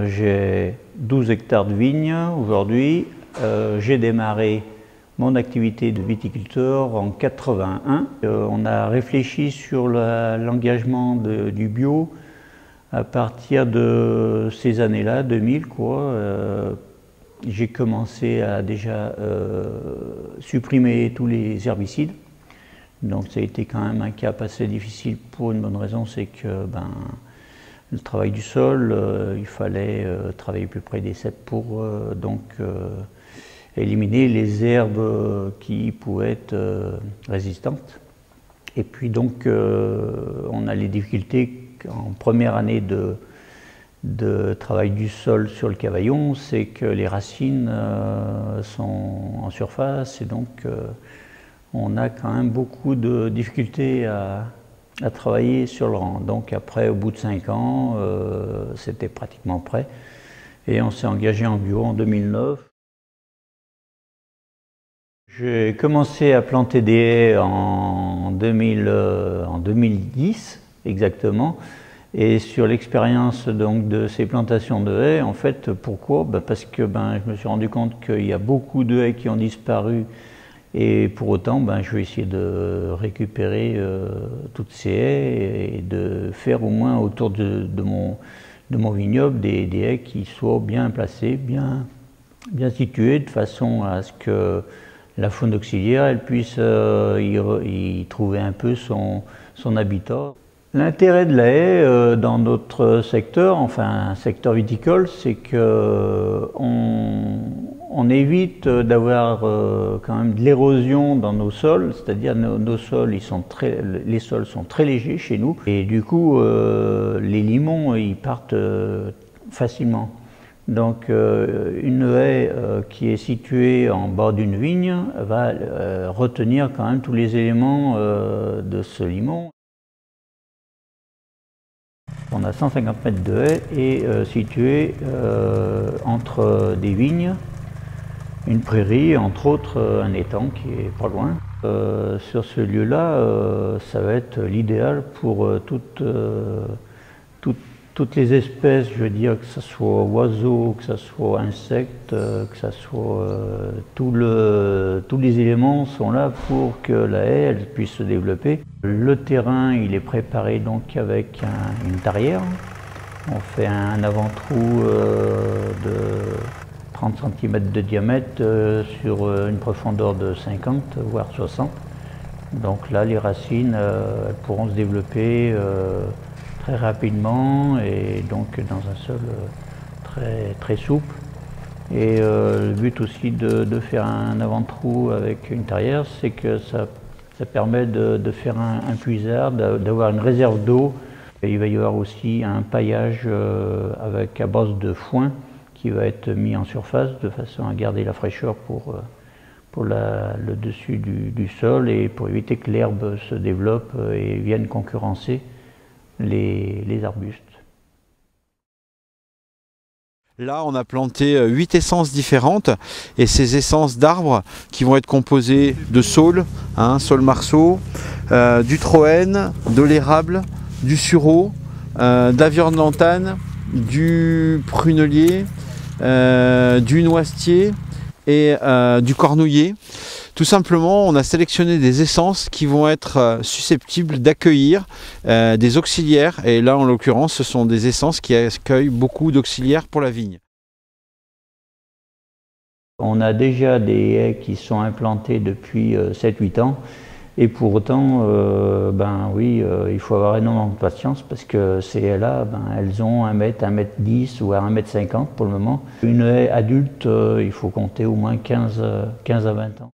J'ai 12 hectares de vignes aujourd'hui. J'ai démarré mon activité de viticulteur en 81. On a réfléchi sur l'engagement du bio à partir de ces années-là, 2000 quoi. J'ai commencé à déjà supprimer tous les herbicides. Donc ça a été quand même un cap assez difficile pour une bonne raison, c'est que le travail du sol, il fallait travailler plus près des ceps pour éliminer les herbes qui pouvaient être résistantes. Et puis donc on a les difficultés en première année de travail du sol sur le cavaillon, c'est que les racines sont en surface et donc on a quand même beaucoup de difficultés à travailler sur le rang. Donc après, au bout de 5 ans, c'était pratiquement prêt et on s'est engagé en bio en 2009. J'ai commencé à planter des haies en 2010 exactement. Et sur l'expérience donc de ces plantations de haies, en fait, pourquoi? Parce que je me suis rendu compte qu'il y a beaucoup de haies qui ont disparu. Et pour autant, je vais essayer de récupérer toutes ces haies et de faire au moins autour de mon vignoble des haies qui soient bien placées, bien situées, de façon à ce que la faune auxiliaire elle puisse y trouver un peu son habitat. L'intérêt de la haie dans notre secteur, enfin secteur viticole, c'est que on évite d'avoir quand même de l'érosion dans nos sols, c'est-à-dire nos sols, les sols sont très légers chez nous et du coup les limons ils partent facilement. Donc une haie qui est située en bord d'une vigne va retenir quand même tous les éléments de ce limon. On a 150 mètres de haie et situé entre des vignes, une prairie, entre autres un étang qui est pas loin. Sur ce lieu-là, ça va être l'idéal pour toutes les espèces, je veux dire, que ce soit oiseaux, que ce soit insectes, que ce soit tous les éléments sont là pour que la haie elle puisse se développer. Le terrain il est préparé donc avec une tarière. On fait un avant-trou de 30 cm de diamètre sur une profondeur de 50 voire 60. Donc là les racines elles pourront se développer très rapidement et donc dans un sol très souple. Et le but aussi de faire un avant-trou avec une tarière, c'est que ça permet de faire un puisard, d'avoir une réserve d'eau. Il va y avoir aussi un paillage à base de foin qui va être mis en surface de façon à garder la fraîcheur pour le dessus du sol et pour éviter que l'herbe se développe et vienne concurrencer les arbustes. Là, on a planté 8 essences différentes et ces essences d'arbres qui vont être composées de saule, saule marceau, du troène, de l'érable, du sureau, de la viande lantane, du prunelier, du noisetier et du cornouiller. Tout simplement, on a sélectionné des essences qui vont être susceptibles d'accueillir des auxiliaires. Et là, en l'occurrence, ce sont des essences qui accueillent beaucoup d'auxiliaires pour la vigne. On a déjà des haies qui sont implantées depuis 7-8 ans. Et pour autant, il faut avoir énormément de patience parce que ces haies-là, elles ont 1 mètre, 1 mètre 10 ou 1 mètre 50 pour le moment. Une haie adulte, il faut compter au moins 15 à 20 ans.